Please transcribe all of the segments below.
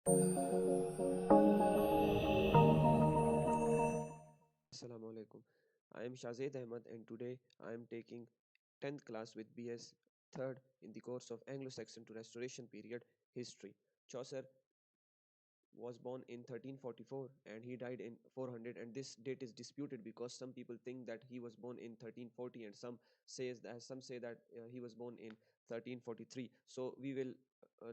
Assalamu alaikum. I am Shazed Ahmad and today I am taking 10th class with BS 3rd in the course of Anglo-Saxon to Restoration period history. Chaucer was born in 1344 and he died in 400, and this date is disputed because some people think that he was born in 1340 and some say that he was born in 1343. So we will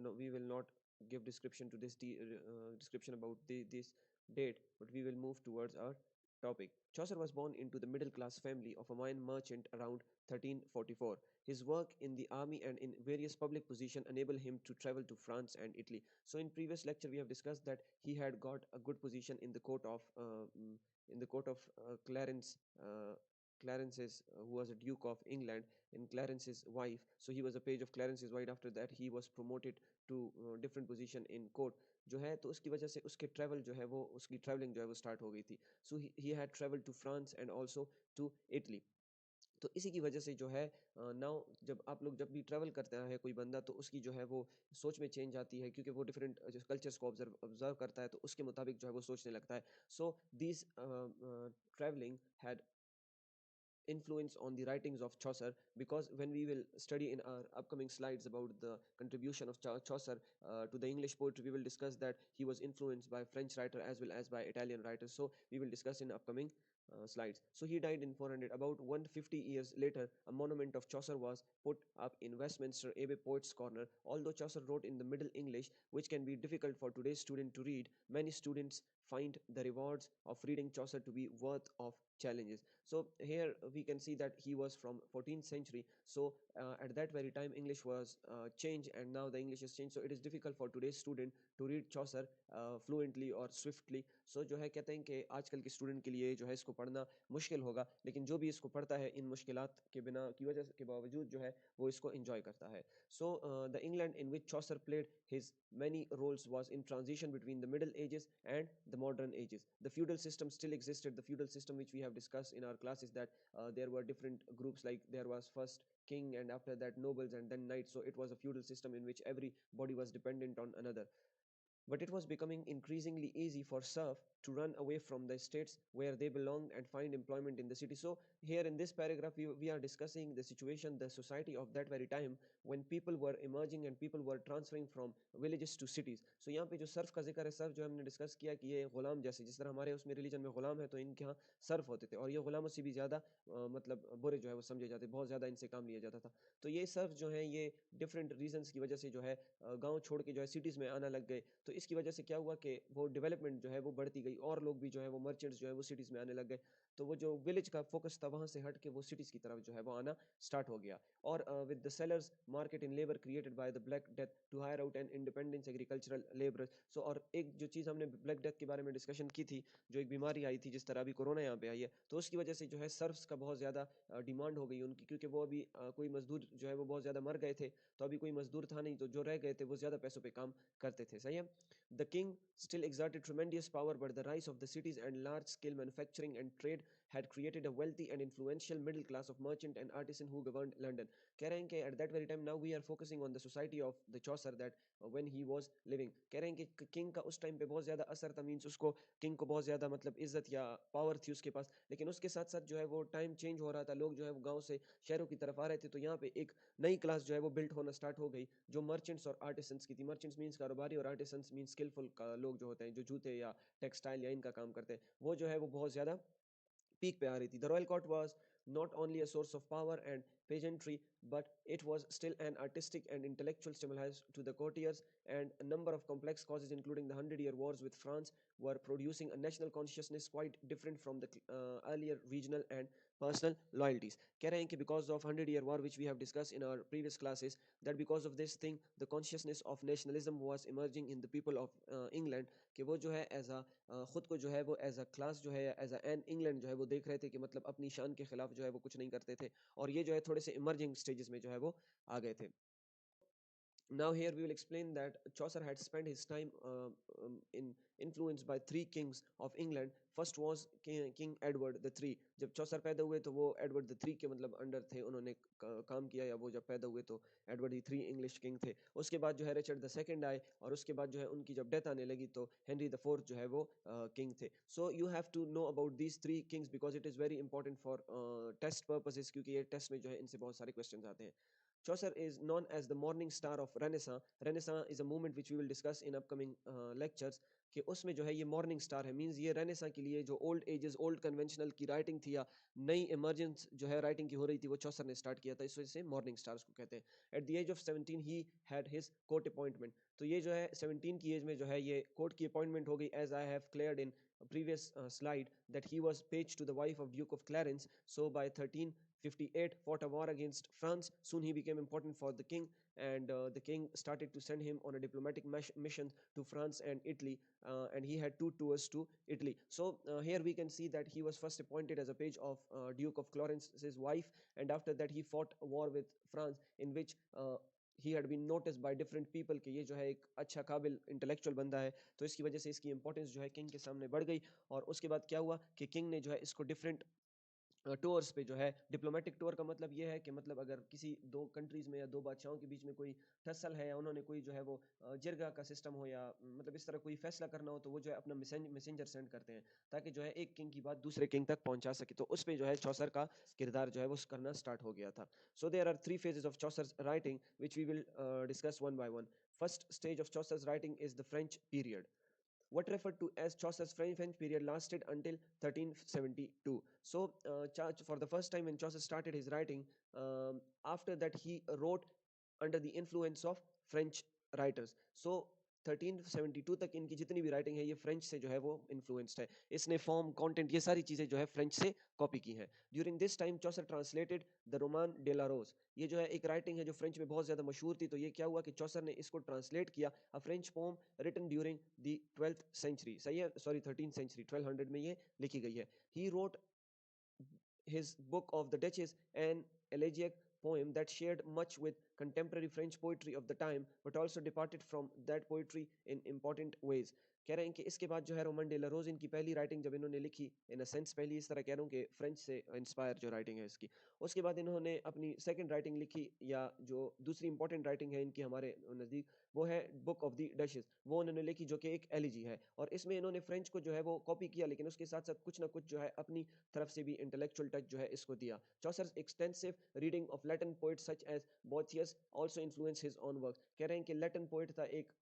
no, we will not give description to description about this date, but we will move towards our topic. Chaucer was born into the middle class family of a wine merchant around 1344. His work in the army and in various public positions enabled him to travel to France and Italy. So in previous lecture we have discussed that he had got a good position in the court of Clarence. Clarence's who was a Duke of England, and Clarence's wife. So he was a page of Clarence's wife. After that he was promoted to different position in court जो है, तो उसकी वजह से उसके travel जो है वो उसकी ट्रैवलिंग जो है वो स्टार्ट हो गई थी. So he had travel to France and also to Italy. तो इसी की वजह से जो है नाउ जब आप लोग जब भी ट्रैवल करता है कोई बंदा, तो उसकी जो है वो सोच में चेंज आती है, क्योंकि वो डिफरेंट कल्चर्स को ऑब्जर्व करता है, तो उसके मुताबिक जो है वो सोचने लगता है. So this travelling had influence on the writings of Chaucer, because when we will study in our upcoming slides about the contribution of Chaucer to the English poetry, we will discuss that he was influenced by French writer as well as by Italian writers. So we will discuss in upcoming slides. So he died in 400. About 150 years later, a monument of Chaucer was put up in Westminster Abbey Poets' Corner. Although Chaucer wrote in the Middle English, which can be difficult for today's student to read, many students find the rewards of reading Chaucer to be worth of challenges. So here we can see that he was from 14th century. So at that very time English was changed, and now the English is changed. So it is difficult for today's student to read Chaucer fluently or swiftly. So जो है कहते हैं कि आजकल के student के लिए जो है इसको पढ़ना मुश्किल होगा, लेकिन जो भी इसको पढ़ता है इन मुश्किलात के बिना की वजह के बावजूद जो है वो इसको एंजॉय करता है. So the England in which Chaucer played his many roles was in transition between the Middle Ages and the modern ages. The feudal system still existed. The feudal system which we have discussed in our classes, that there were different groups, like there was first king and after that nobles and then knights. So it was a feudal system in which everybody was dependent on another. But it was becoming increasingly easy for serfs to run away from the states where they belonged and find employment in the city. So here in this paragraph we are discussing the situation, the society of that very time, when people were emerging and people were transferring from villages to cities. So यहाँ पे जो Surf का जिक्र है, Surf जो हमने discuss किया कि ये गुलाम जैसे, जिस तरह हमारे उसमें रिलीजन में गुलाम है, तो इनके यहाँ सर्फ होते थे, और ये गुलामों से भी ज़्यादा मतलब बुरे जो है वो समझे जाते, बहुत ज़्यादा इनसे काम लिया जाता था. तो ये सर्फ जो है ये डिफरेंट रीजंस की वजह से जो है गांव छोड़ के जो है सिटीज़ में आना लग गए. तो इसकी वजह से क्या हुआ कि वो डेवलपमेंट जो है वो बढ़ती गई, और लोग भी जो है वो मर्चेंट्स जो है वो सिटीज़ में आने लग गए. तो वो जो विलेज का फोकस था वहाँ से हट के वो सिटीज़ की तरफ जो है वो आना स्टार्ट हो गया. और with the sellers market in labour created by the black death to hire out an independence agricultural labour. So और एक जो चीज़ हमने ब्लैक डेथ के बारे में डिस्कशन की थी, जो एक बीमारी आई थी, जिस तरह अभी कोरोना यहाँ पे आई है, तो उसकी वजह से जो है सर्फ्स का बहुत ज़्यादा डिमांड हो गई उनकी, क्योंकि वो अभी कोई मजदूर जो है वो बहुत ज़्यादा मर गए थे, तो अभी कोई मजदूर था नहीं, तो जो रह गए थे वो ज़्यादा पैसों पे काम करते थे. सही है. The king still exerted tremendous power, but the rise of the cities and large-scale manufacturing and trade had created a wealthy and influential middle class of merchant and artisan who governed London. कह रहे हैं कि at that very time now we are focusing on the society of the Chaucer, that when he was living. कह रहे हैं कि king का उस टाइम पे बहुत ज़्यादा असर था, मीन्स उसको किंग को बहुत ज़्यादा मतलब इज्जत या पावर थी उसके पास, लेकिन उसके साथ साथ जो है वो टाइम चेंज हो रहा था, लोग जो है वो गाँव से शहरों की तरफ आ रहे थे, तो यहाँ पे एक नई क्लास जो है वो बिल्ट होना स्टार्ट हो गई, जो मर्चेंट्स और आर्टिसंस की थी. मर्चेंट्स मीन्स कारोबारी, और आर्टिसंस मीन्स स्किलफुल का लोग जो होते हैं, जो जूते या टेक्सटाइल या इनका काम करते हैं, वो जो है वो बहुत ज़्यादा पीक पे आ रही थी. The royal court was not only a source of power and pageantry, but it was still an artistic and intellectual stimulus to the courtiers, and a number of complex causes, including the Hundred Year Wars with France, were producing a national consciousness quite different from the earlier regional and personal loyalties. कह रहे हैं कि because of Hundred Year War, which we have discussed in our previous classes, that because of this thing the consciousness of nationalism was emerging in the people of England, कि वो जो है as a खुद को जो है वो as a class जो है एज अ एन इंग्लैंड जो है वो देख रहे थे, कि मतलब अपनी शान के खिलाफ जो है वो कुछ नहीं करते थे, और ये जो है थोड़े से इमर्जिंग स्टेजेस में जो है वो आ गए थे. Now here we will explain that Chaucer had spent his time in influenced by three kings of England. First was King Edward the three. जब चौसर पैदा हुए तो वो एडवर्ड द थ्री के मतलब अंडर थे, उन्होंने काम किया, या वो जब पैदा हुए तो Edward the three English king थे. उसके बाद जो है रिचर्ड द सेकंड आए, और उसके बाद जो है उनकी जब डेथ आने लगी तो हेनरी द फोर्थ जो है वो किंग थे. So you have to know about these three kings because it is very important for test purposes, क्योंकि ये टेस्ट में जो है इनसे बहुत सारे क्वेश्चन आते हैं. Chaucer is known as the morning star of Renaissance. Renaissance is a movement which we will discuss in upcoming lectures. कि उसमें जो है ये मॉर्निंग स्टार है, मींस ये रेनेसा के लिए जो ओल्ड एजेस ओल्ड कन्वेंशनल की राइटिंग थी या नई इमर्जेंस जो है राइटिंग की हो रही थी, वो चौसर ने स्टार्ट किया था, इस वजह से मॉर्निंग स्टार्स को कहते हैं. At the age of 17 he had his court appointment. तो ये जो है 17 की एज में जो है ये कोर्ट की अपॉइंटमेंट हो गई, as I have cleared in previous slide that he was page to the wife of Duke of Clarence. So by 1358 fought a war against France. Soon he became important for the king, and the king started to send him on a diplomatic mission to France and Italy, and he had two tours to Italy. So here we can see that he was first appointed as a page of Duke of Clarence's wife, and after that he fought a war with France, in which he had been notice by different people कि ये जो है एक अच्छा काबिल intellectual बंदा है, तो इसकी वजह से इसकी इंपॉर्टेंस जो है किंग के सामने बढ़ गई. और उसके बाद क्या हुआ कि किंग ने जो है इसको डिफरेंट टूर्स पे जो है, डिप्लोमेटिक टूर का मतलब ये है कि मतलब अगर किसी दो कंट्रीज में या दो बादशाहों के बीच में कोई टसल है, या उन्होंने कोई जो है वो जिरगा का सिस्टम हो, या मतलब इस तरह कोई फैसला करना हो, तो वो जो है अपना मैसेंजर सेंड करते हैं ताकि जो है एक किंग की बात दूसरे किंग तक पहुंचा सके. तो उस पे जो है चौसर का किरदार जो है वो करना स्टार्ट हो गया था. So there are three phases of Chaucer's writing which we will discuss one by one. First stage of Chaucer's writing is the French period. What referred to as Chaucer's French period lasted until 1372. So, for the first time when Chaucer started his writing, after that he wrote under the influence of French writers. So 1372 तक इनकी जितनी भी writing है ये French से जो है वो इन्फ्लुएंस्ड है. इसने फॉर्म कंटेंट ये सारी चीज़ें जो है फ्रेंच से कॉपी की हैं. During this time Chaucer translated the Roman de la Rose. ये जो है एक राइटिंग है जो फ्रेंच में बहुत ज़्यादा मशहूर थी. तो ये क्या हुआ कि चौसर ने इसको ट्रांसलेट किया, a French poem written during the 12th century. सही है, सॉरी 13th सेंचुरी, 1200 में ये लिखी गई है. He wrote his book of the Duchess, an elegiac poem that shared much with contemporary French poetry of the time, but also departed from that poetry in important ways. कह रहे हैं कि इसके बाद जो है रोमन डे ला रोज इनकी पहली राइटिंग जब इन्होंने लिखी, इन अ सेंस पहली इस तरह कह रहा हूँ कि फ्रेंच से इंस्पायर जो राइटिंग है इसकी. उसके बाद इन्होंने अपनी सेकंड राइटिंग लिखी, या जो दूसरी इंपॉर्टेंट राइटिंग है इनकी हमारे नज़दीक, वो है बुक ऑफ द डचेस. वो उन्होंने लिखी जो कि एक एलिजी है, और इसमें इन्होंने फ्रेंच को जो है वो कॉपी किया, लेकिन उसके साथ साथ कुछ ना कुछ जो है अपनी तरफ से भी इंटेलेक्चुअल टच जो है इसको दिया. Chaucer extensive reading of Latin poet such as Boethius also influence his own work. कह रहे हैं कि लैटिन पोइट था एक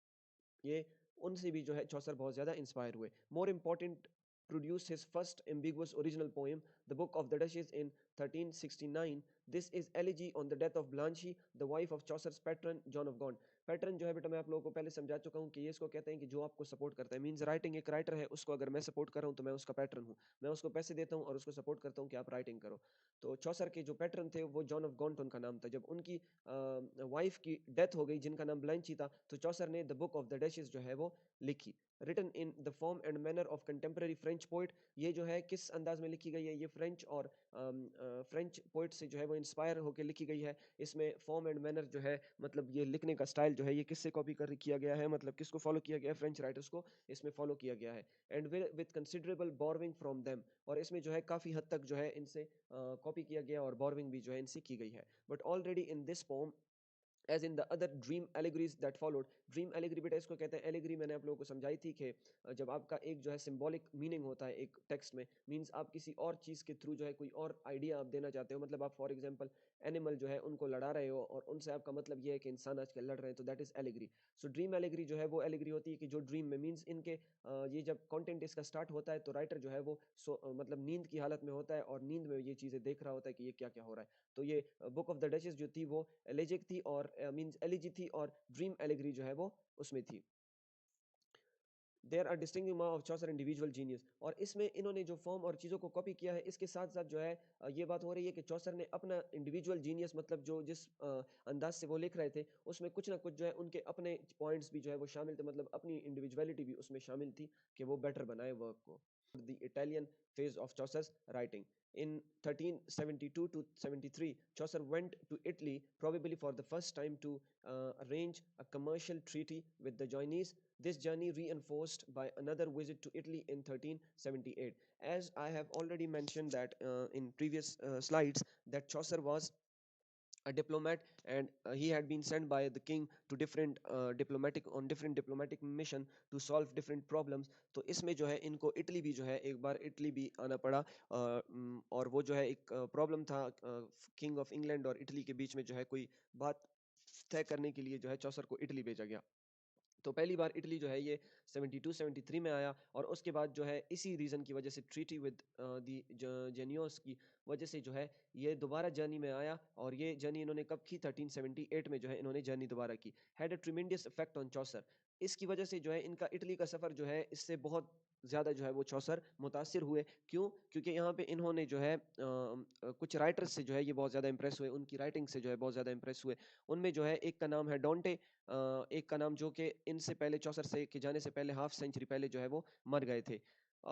ये, उनसे भी जो है चौसर बहुत ज़्यादा इंस्पायर हुए. More important produced his first ambiguous original poem, The Book of the Duchess, in 1369. This is elegy on the death of Blanche, the wife of Chaucer's patron, John of Gaunt. Pattern जो है बेटा मैं आप लोगों को पहले समझा चुका हूँ कि ये इसको कहते हैं कि जो आपको सपोर्ट करता है. मींस राइटिंग एक राइटर है, उसको अगर मैं सपोर्ट कर रहा हूँ तो मैं उसका पैटर्न हूँ, मैं उसको पैसे देता हूँ और उसको सपोर्ट करता हूँ कि आप राइटिंग करो. तो चौसर के जो पैटर्न थे वो जॉन ऑफ गॉन्ट उनका नाम था. जब उनकी वाइफ की डेथ हो गई जिनका नाम ब्लैंची था, तो चौसर ने the book of the duchess जो है वो लिखी. Written in the form and manner of contemporary French poet. ये जो है किस अंदाज में लिखी गई है, ये फ्रेंच और फ्रेंच पोइट से जो है वो इंस्पायर होकर लिखी गई है. इसमें फॉर्म एंड मैनर जो है मतलब ये लिखने का स्टाइल जो है ये किससे कॉपी कर किया गया है, मतलब किसको फॉलो किया गया है, फ्रेंच राइटर्स को इसमें फॉलो किया गया है. And with considerable borrowing from them. और इसमें जो है काफ़ी हद तक जो है इनसे कॉपी किया गया और बोरविंग भी जो है इनसे की गई है. But already in this poem as in the other dream allegories that followed. Dream allegory बेटा इसको कहते हैं. एलिगरी मैंने आप लोगों को समझाई थी कि जब आपका एक जो है सिंबॉलिक मीनिंग होता है एक टेक्स्ट में, मींस आप किसी और चीज़ के थ्रू जो है कोई और आइडिया आप देना चाहते हो. मतलब आप फॉर एग्जांपल एनिमल जो है उनको लड़ा रहे हो और उनसे आपका मतलब ये है कि इंसान आजकल लड़ रहे हैं, तो that is allegory. So dream allegory जो है वो एलिगरी होती है कि जो ड्रीम में, मींस इनके ये जब कंटेंट इसका स्टार्ट होता है तो राइटर जो है वो मतलब नींद की हालत में होता है और नींद में ये चीज़ें देख रहा होता है कि ये क्या क्या हो रहा है. तो ये बुक ऑफ द डचेस जो थी वो एलेजिक थी और मींस एलिजी थी, और ड्रीम एलिगरी जो है वो उसमें थी. There are distinguishing mark of Chaucer individual genius. और इसमें इन्होंने जो फॉर्म और चीज़ों को कॉपी किया है, इसके साथ साथ जो है ये बात हो रही है कि चौसर ने अपना इंडिविजुअल जीनियस मतलब जो जिस अंदाज से वो लिख रहे थे उसमें कुछ ना कुछ जो है उनके अपने पॉइंट्स भी जो है वो शामिल थे, मतलब अपनी इंडिविजुअलिटी भी उसमें शामिल थी कि वो बेटर बनाए वर्क को. the Italian phase of Chaucer's writing. In 1372 to 73, Chaucer went to Italy, probably for the first time, to arrange a commercial treaty with the Genoese. This journey reinforced by another visit to Italy in 1378. As I have already mentioned that in previous slides, that Chaucer was a diplomat, and he had been sent by the king to different diplomatic mission to solve different problems. तो इसमें जो है इनको Italy भी जो है एक बार Italy भी आना पड़ा, और वो जो है एक प्रॉब्लम था किंग ऑफ इंग्लैंड और इटली के बीच में जो है कोई बात तय करने के लिए जो है चौसर को इटली भेजा गया। तो पहली बार इटली जो है ये 72-73 में आया, और उसके बाद जो है इसी रीज़न की वजह से ट्रीटी विद दी जेनियोस की वजह से जो है ये दोबारा जर्नी में आया, और ये जर्नी इन्होंने कब की, 1378 में जो है इन्होंने जर्नी दोबारा की। Had a tremendous effect on Chaucer. इसकी वजह से जो है इनका इटली का सफ़र जो है इससे बहुत ज़्यादा जो है वो चौसर मुतासिर हुए। क्यों? क्योंकि यहाँ पे इन्होंने जो है कुछ राइटर्स से जो है ये बहुत ज़्यादा इंप्रेस हुए, उनकी राइटिंग से जो है बहुत ज़्यादा इंप्रेस हुए। उनमें जो है एक का नाम है डोंटे, एक का नाम जो कि इनसे पहले चौसर से के जाने से पहले हाफ सेंचुरी पहले जो है वो मर गए थे।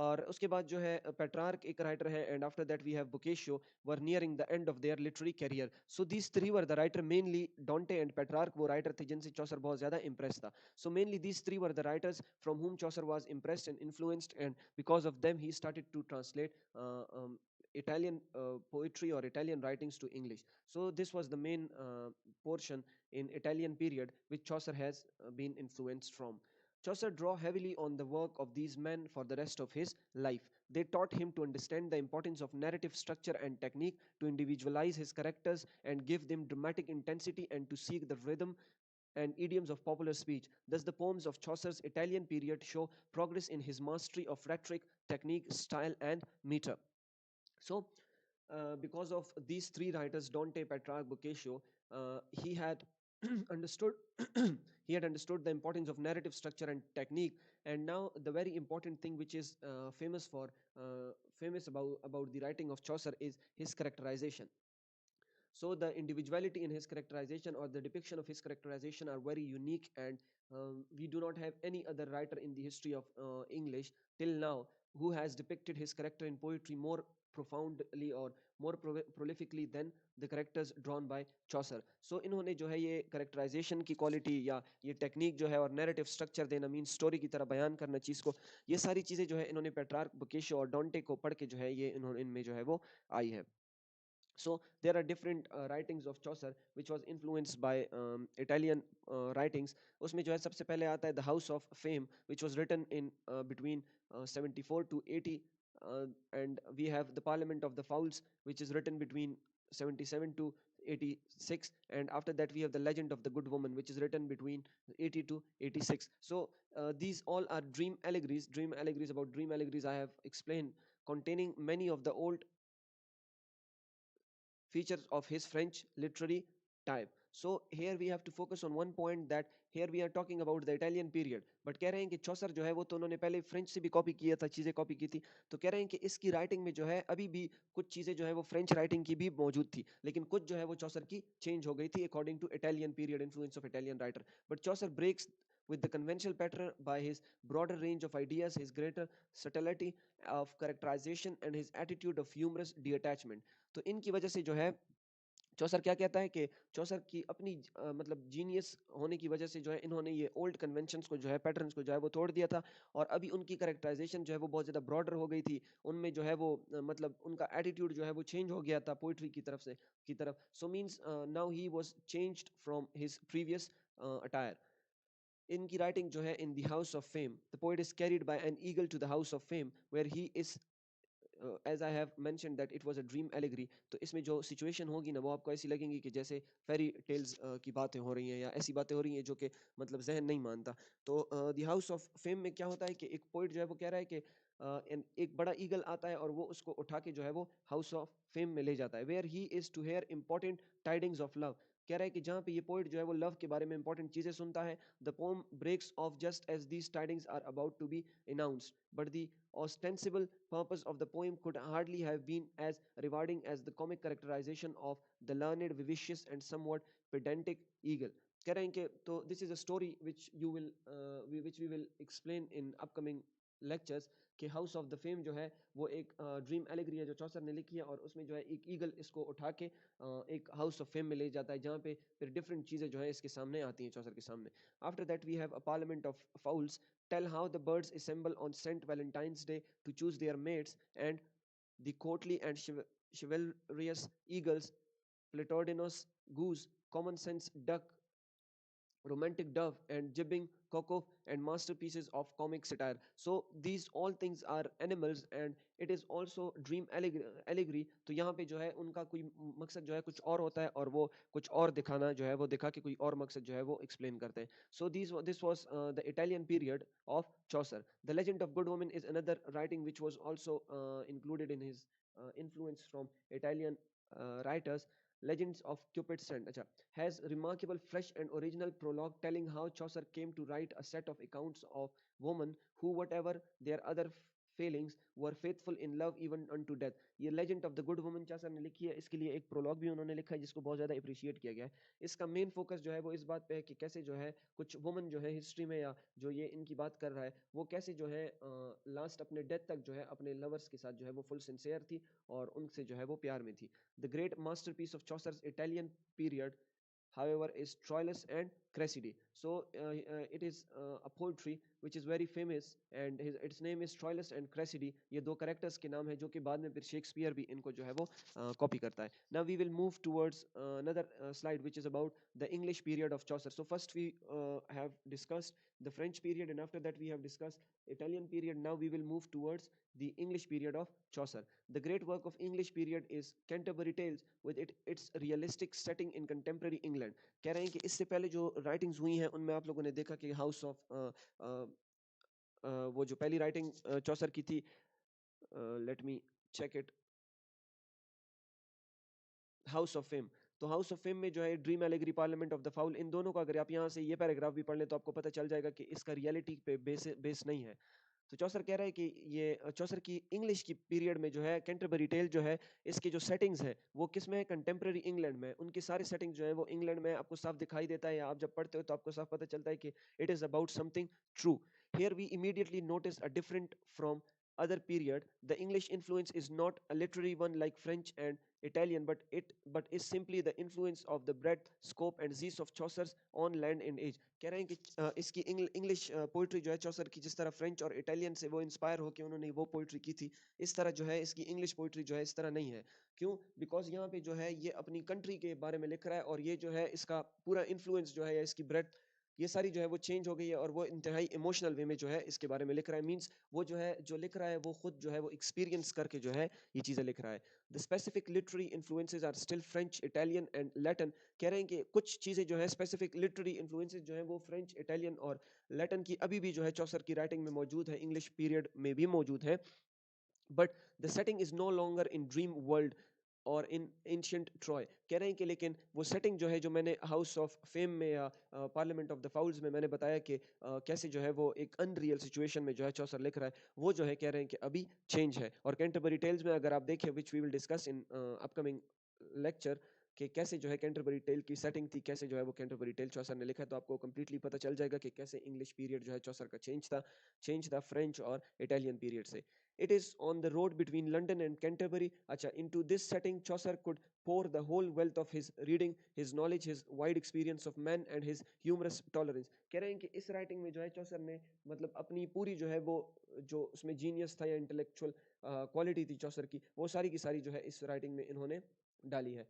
और उसके बाद जो है पेट्रार्क एक राइटर है, and after that we have Boccaccio were nearing the end of their literary career. So these three were the writer, mainly Dante and Petrarch वो राइटर थे जिनसे चौसर बहुत ज़्यादा इंप्रेस था। So mainly these three were the writers from whom Chaucer was impressed and influenced, and because of them he started to translate Italian poetry or Italian writings to English. So this was the main portion in Italian period which Chaucer has been influenced from. Chaucer drew heavily on the work of these men for the rest of his life. They taught him to understand the importance of narrative structure and technique, to individualize his characters and give them dramatic intensity, and to seek the rhythm and idioms of popular speech. Thus, the poems of Chaucer's Italian period show progress in his mastery of rhetoric, technique, style, and meter. So, because of these three writers, Dante, Petrarch, Boccaccio, he had understood he had understood the importance of narrative structure and technique. And now the very important thing which is famous about the writing of Chaucer is his characterization. So the individuality in his characterization or the depiction of his characterization are very unique, and we do not have any other writer in the history of English till now who has depicted his character in poetry more profoundly or more prolifically than the characters drawn by Chaucer. So इन्होंने जो है ये characterization की quality या ये technique जो है और narrative structure देना, means story की तरह बयान करना चीज़ को, ये सारी चीज़ें जो है इन्होंने पेट्रार्क, बोकेशो और डोंटे को पढ़ के जो है ये इन्होंने इनमें जो है वो आई है। So there are different writings of Chaucer which was influenced by Italian writings. उसमें जो है सबसे पहले आता है The House of Fame, which was written in between 74 to 80, and we have The Parliament of the Fowls, which is written between 77 to 86, and after that we have The Legend of the Good Woman, which is written between 80 to 86. So these all are dream allegories. Dream allegories, about dream allegories I have explained, containing many of the old features of his French literary type. So here we have to focus on one point, that here we are talking about the Italian period, but कह रहे हैं कि चौसर जो है वो तो उन्होंने पहले फ्रेंच से भी कॉपी किया था, चीज़ें कॉपी की थी, तो कह रहे हैं कि इसकी राइटिंग में जो है अभी भी कुछ चीज़ें जो है वो फ्रेंच राइटिंग की भी मौजूद थी, लेकिन कुछ जो है वो चौसर की चेंज हो गई थी according to Italian period influence of Italian writer. But Chaucer breaks with the conventional pattern by his broader range of ideas, his greater subtlety of characterization, and his attitude of humorous detachment. तो इनकी वजह से जो है चौसर क्या कहता है कि चौसर की अपनी मतलब जीनियस होने की वजह से जो है इन्होंने ये ओल्ड कन्वेंशंस को जो है पैटर्न्स को जो है वो तोड़ दिया था, और अभी उनकी करेक्टराइजेशन जो है वो बहुत ज़्यादा ब्रॉडर हो गई थी। उनमें जो है वो मतलब उनका एटीट्यूड जो है वो चेंज हो गया था पोइट्री की तरफ से की तरफ। So means now he was changed from his previous attire. इनकी राइटिंग जो है in the house of fame, the poet is carried by an eagle to the house of fame where he is as I have mention that it was a dream allegory. तो इसमें जो situation होगी ना वो आपको ऐसी लगेंगी कि जैसे फेरी टेल्स की बातें हो रही हैं या ऐसी बातें हो रही हैं जो कि मतलब जहन नहीं मानता। तो द हाउस ऑफ फेम में क्या होता है कि एक पोइट जो है वो कह रहा है कि एक बड़ा ईगल आता है और वो उसको उठा के जो है वो हाउस ऑफ फेम में ले जाता है, where he is to hear important tidings of love. कह रहा है कि जहाँ पे ये पोइट जो है वो लव के बारे में इंपॉर्टेंट चीज़ें सुनता है, the poem breaks off just as these tidings are about to be announced, but the ostensible purpose of the poem could hardly have been as rewarding as the comic characterization of the learned, vivacious, and somewhat pedantic eagle. कह रहे हैं कि तो this is a story which you will which we will explain in upcoming lectures कि house of the fame जो है वो एक ड्रीम एलेगरी है जो चौसर ने लिखी है, और उसमें जो है एक ईगल इसको उठा के एक हाउस ऑफ फेम में ले जाता है, जहाँ पे फिर डिफरेंट चीज़ें जो है इसके सामने आती हैं चौसर के सामने. After that we have a parliament of fowls tell how the birds assemble on St. Valentine's Day to choose their mates, and the courtly and chivalrous eagles, Platordinos goose, common sense duck, romantic dove, and jibbing cuckoo, and masterpieces of comic satire. So these all things are animals, and it is also dream allegory. तो यहाँ पे जो है उनका कोई मकसद जो है कुछ और होता है, और वो कुछ और दिखाना जो है वो दिखा के कोई और मकसद जो है वो एक्सप्लेन करते हैं. So this was the Italian period of Chaucer. The Legend of Good Woman is another writing which was also included in his influence from Italian writers. Legends of Cupid's Sand has remarkable fresh and original prologue telling how Chaucer came to write a set of accounts of women who, whatever their other failings, were faithful in love even unto death. ये legend of the good woman Chaucer ने लिखी है, इसके लिए एक prologue भी उन्होंने लिखा है जिसको बहुत ज़्यादा अप्रिशिएट किया गया है. इसका मेन फोकस जो है वो इस बात पे है कि कैसे जो है कुछ वुमन जो है हिस्ट्री में, या जो ये इनकी बात कर रहा है, वो कैसे जो है लास्ट अपने डेथ तक जो है अपने लवर्स के साथ जो है वो फुल सिंसियर थी और उनसे जो है वो प्यार में थी. The great masterpiece of Chaucer's Italian period, however, is Troilus and Cressida. So it is a poetry which is very famous, and its name is Troilus and Cressida. ये दो characters के नाम है जो कि बाद में फिर शेक्सपियर भी इनको जो है वो copy करता है. Now we will move towards another slide which is about the English period of Chaucer. So first we have discussed the French period, and after that we have discussed Italian period. Now we will move towards the English period of Chaucer. The great work of English period is Canterbury Tales with its realistic setting in contemporary England. कह रहे हैं कि इससे पहले जो writings हुई हैं उनमें आप लोगों ने देखा कि हाउस ऑफ वो जो पहली राइटिंग चौसर की थी, let me check it, house of fame. तो हाउस ऑफ फेम में जो है dream allegory, parliament of the fowl, इन दोनों का अगर आप यहाँ से ये पैराग्राफ भी पढ़ लें तो आपको पता चल जाएगा कि इसका रियलिटी पे बेस नहीं है. तो चौसर कह रहा है कि ये चौसर की इंग्लिश की पीरियड में जो है कैंटरबरी टेल जो है, इसकी जो सेटिंग्स है वो किस में है, कंटेम्प्रेरी इंग्लैंड में. उनकी सारी सेटिंग्स जो है वो इंग्लैंड में आपको साफ दिखाई देता है, या आप जब पढ़ते हो तो आपको साफ पता चलता है कि it is about something true. Here we immediately notice a different from other period. The English influence is not a literary one like French and Italian, but is simply the influence of the breadth, scope and zest of Chaucer's on land and age. कह रहे हैं कि इसकी English poetry जो है चौसर की, जिस तरह फ्रेंच और इटालियन से वो इंस्पायर होकर उन्होंने वो पोइट्री की थी, इस तरह जो है इसकी इंग्लिश पोइट्री जो है इस तरह नहीं है. क्यों? बिकॉज यहाँ पे जो है ये अपनी कंट्री के बारे में लिख रहा है, और ये जो है इसका पूरा इन्फ्लुएंस जो है या इसकी ब्रेड ये सारी जो है वो चेंज हो गई है, और वो इंतहाई इमोशनल वे में जो है इसके बारे में लिख रहा है. मींस वो जो है जो लिख रहा है वो खुद जो है वो एक्सपीरियंस करके जो है ये चीज़ें लिख रहा है. The specific literary influences are still French, Italian and Latin. कह रहे हैं कि कुछ चीज़ें जो है स्पेसिफिक लिटरेरी इन्फ्लुएंसेस जो है वो फ्रेंच, इटालियन और लैटिन की अभी भी जो है चौसर की राइटिंग में मौजूद है, इंग्लिश पीरियड में भी मौजूद है. But the setting is no longer in dream world और इन एंशियंट ट्रॉय. कह रहे हैं कि लेकिन वो सेटिंग जो है जो मैंने हाउस ऑफ फेम में या पार्लियामेंट ऑफ द फाउल्स में मैंने बताया कि कैसे जो है वो एक अनरियल सिचुएशन में जो है चौसर लिख रहा है, वो जो है कह रहे हैं कि अभी चेंज है. और कैंटरबरी टेल्स में अगर आप देखें, which we will discuss in upcoming lecture, कि कैसे जो है कैंटरबरी टेल की सेटिंग थी, कैसे जो है वो कैंटरबरी टेल चौसर ने लिखा है, तो आपको कंप्लीटली पता चल जाएगा कि कैसे इंग्लिश पीरियड जो है चौसर का चेंज था फ्रेंच और इटालियन पीरियड से. It is on the road between London and Canterbury. Acha, into this setting, Chaucer could pour the whole wealth of his reading, his knowledge, his wide experience of man and his humorous tolerance. कह रहे हैं कि इस writing में जो है चौसर ने मतलब अपनी पूरी जो है वो जो उसमें जीनियस था या इंटेलेक्चुअल क्वालिटी थी चौसर की, वो सारी की सारी जो है इस राइटिंग में इन्होंने डाली है.